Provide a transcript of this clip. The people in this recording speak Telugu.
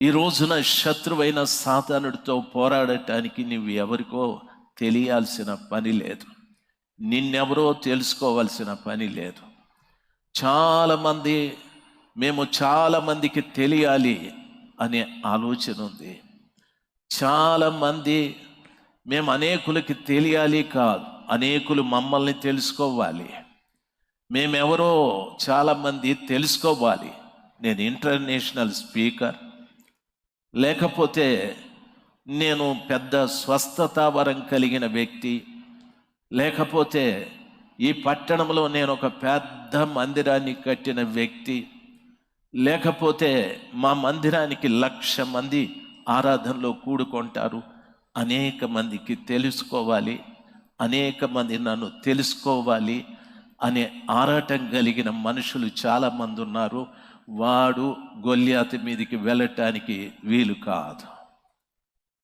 ఈ రోజున శత్రువైన సాతానుడితో పోరాడటానికి నువ్వు ఎవరికో తెలియాల్సిన పని లేదు, నిన్నెవరో తెలుసుకోవాల్సిన పని లేదు. చాలామంది మేము చాలామందికి తెలియాలి అనే ఆలోచన ఉంది. చాలామంది మేము అనేకులకి తెలియాలి కాదు, అనేకులు మమ్మల్ని తెలుసుకోవాలి. మేమెవరో చాలామంది తెలుసుకోవాలి. నేను ఇంటర్నేషనల్ స్పీకర్, లేకపోతే నేను పెద్ద స్వస్థతావరం కలిగిన వ్యక్తి, లేకపోతే ఈ పట్టణంలో నేను ఒక పెద్ద మందిరాన్ని కట్టిన వ్యక్తి, లేకపోతే మా మందిరానికి 1,00,000 మంది ఆరాధనలో కూడుకుంటారు. అనేక మందికి తెలుసుకోవాలి, అనేక మంది నన్ను తెలుసుకోవాలి అనే ఆరాటం కలిగిన మనుషులు చాలామంది ఉన్నారు. వాడు గొల్యాతు మీదికి వెళ్ళటానికి వీలు కాదు.